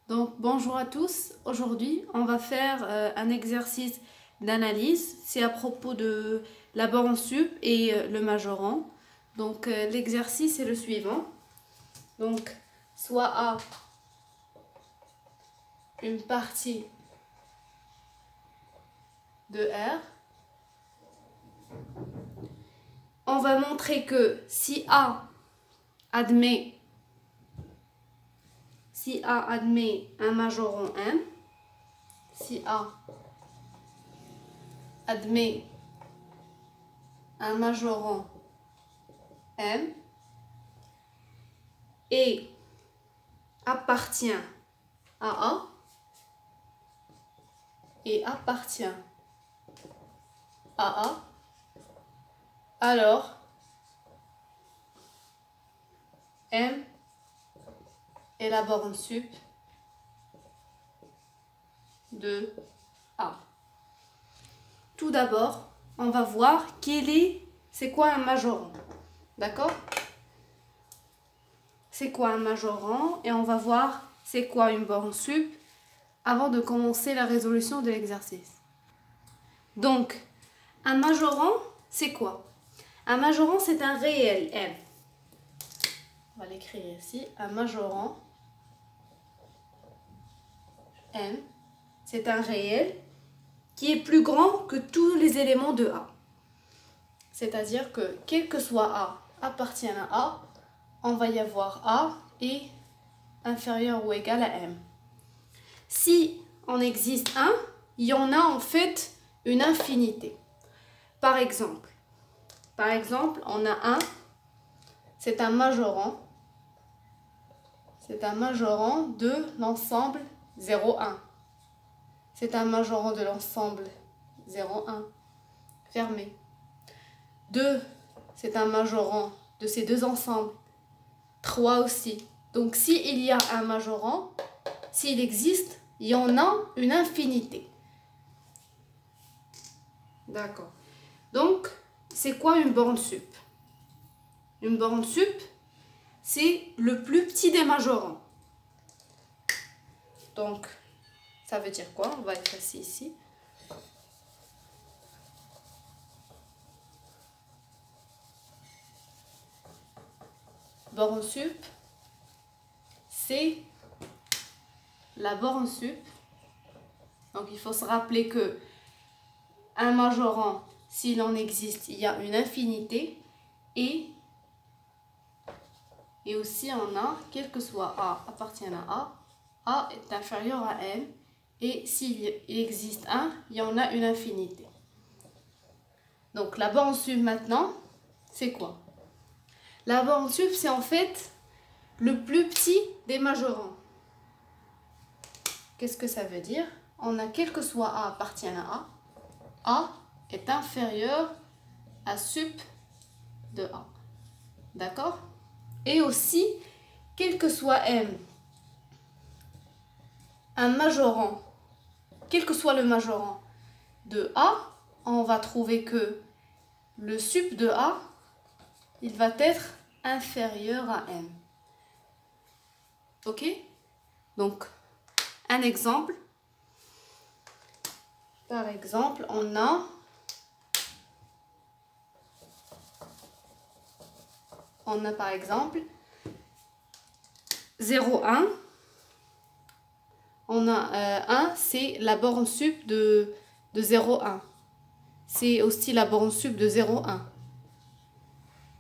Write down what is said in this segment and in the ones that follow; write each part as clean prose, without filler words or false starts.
Donc bonjour à tous, aujourd'hui on va faire un exercice d'analyse, c'est à propos de la borne sup et le majorant. Donc l'exercice est le suivant, donc soit A une partie de R, on va montrer que si A admet un majorant M, si A admet un majorant M et appartient à A alors M est la borne sup de A. Tout d'abord, on va voir c'est quoi un majorant. D'accord? C'est quoi un majorant et on va voir c'est quoi une borne sup avant de commencer la résolution de l'exercice. Donc, un majorant, c'est quoi? Un majorant, c'est un réel M. On va l'écrire ici. Un majorant M, c'est un réel qui est plus grand que tous les éléments de A. C'est-à-dire que quel que soit A appartient à A, on va y avoir A est inférieur ou égal à M. Si on existe un, il y en a en fait une infinité. Par exemple, on a un, c'est un majorant de l'ensemble 0,1. C'est un majorant de l'ensemble 0,1, fermé. 2, c'est un majorant de ces deux ensembles. 3 aussi. Donc, s'il y a un majorant, s'il existe, il y en a une infinité. D'accord. Donc, c'est quoi une borne sup? Une borne sup, c'est le plus petit des majorants. Donc, ça veut dire quoi? On va effacer ici. Borne sup, c'est la borne sup. Donc, il faut se rappeler que un majorant, s'il en existe, il y a une infinité. Et aussi, on a, quel que soit A appartient à A est inférieur à M. Et s'il existe un, il y en a une infinité. Donc, la borne sup maintenant, c'est quoi? La borne sup, c'est en fait le plus petit des majorants. Qu'est-ce que ça veut dire? On a quel que soit A appartient à A est inférieur à sup de A. D'accord? Et aussi, quel que soit M, un majorant, quel que soit le majorant de A, on va trouver que le sup de A, il va être inférieur à M. Ok? Donc, un exemple. Par exemple, on a par exemple 0,1. On a 1, c'est la borne sup de 0,1. C'est aussi la borne sup de 0,1.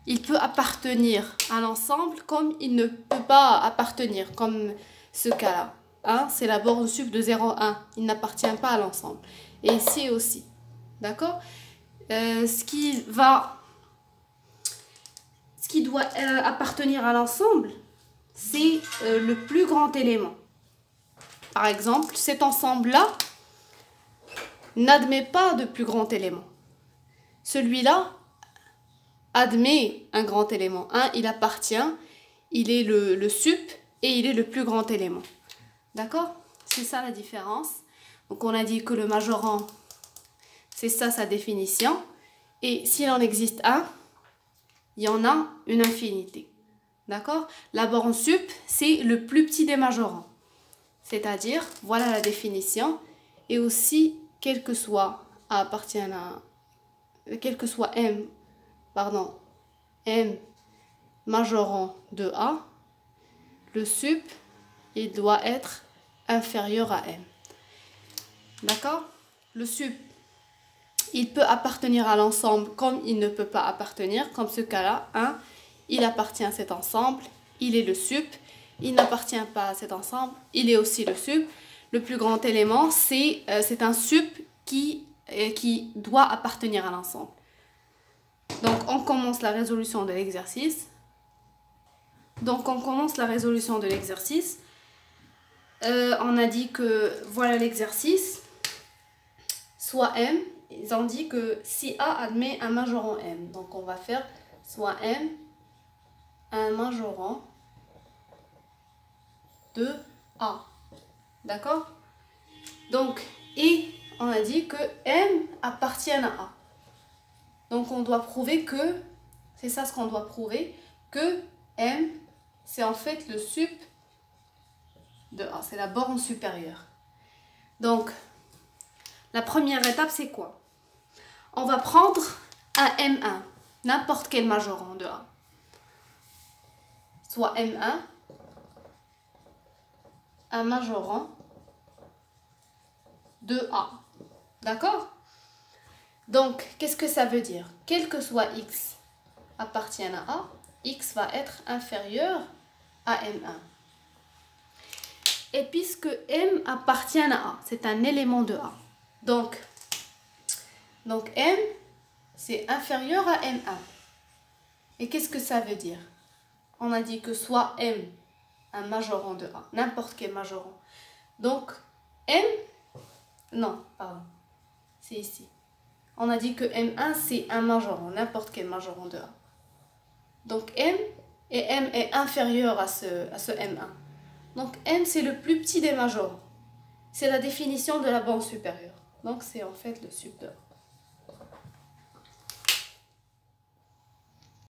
Il peut appartenir à l'ensemble comme il ne peut pas appartenir, comme ce cas-là. 1, c'est la borne sup de 0,1. Il n'appartient pas à l'ensemble. Et ici aussi. D'accord? Ce qui doit appartenir à l'ensemble, c'est le plus grand élément. Par exemple, cet ensemble-là n'admet pas de plus grand élément. Celui-là admet un grand élément. 1, il appartient, il est le sup et il est le plus grand élément. D'accord? C'est ça la différence. Donc on a dit que le majorant, c'est ça sa définition. Et s'il en existe un, il y en a une infinité. D'accord? La borne sup, c'est le plus petit des majorants. C'est-à-dire, voilà la définition. Et aussi, quel que soit A appartient à... Quel que soit M, pardon, M majorant de A, le sup, il doit être inférieur à M. D'accord? Le sup, il peut appartenir à l'ensemble comme il ne peut pas appartenir, comme ce cas-là. 1, il appartient à cet ensemble, il est le sup. Il n'appartient pas à cet ensemble, il est aussi le sup. Le plus grand élément, c'est un sup qui doit appartenir à l'ensemble. Donc, on commence la résolution de l'exercice. On a dit que voilà l'exercice. Soit M, ils ont dit que si A admet un majorant M. Donc, on va faire soit M, un majorant de A. D'accord? Donc, et on a dit que M appartient à A. Donc, on doit prouver que, c'est ça ce qu'on doit prouver, que M, c'est en fait le sup de A. C'est la borne supérieure. Donc, la première étape, c'est quoi? On va prendre un M1, n'importe quel majorant de A. Soit M1, un majorant de A. D'accord? Donc, qu'est-ce que ça veut dire? Quel que soit X appartienne à A, X va être inférieur à M1. Et puisque M appartient à A, c'est un élément de A. Donc M, c'est inférieur à M1. Et qu'est-ce que ça veut dire? On a dit que soit M, un majorant de A, n'importe quel majorant. Donc, M, non, pardon, c'est ici. On a dit que M1, c'est un majorant, n'importe quel majorant de A. Donc, M est inférieur à ce M1. Donc, M, c'est le plus petit des majorants. C'est la définition de la borne supérieure. Donc, c'est en fait le sup de A.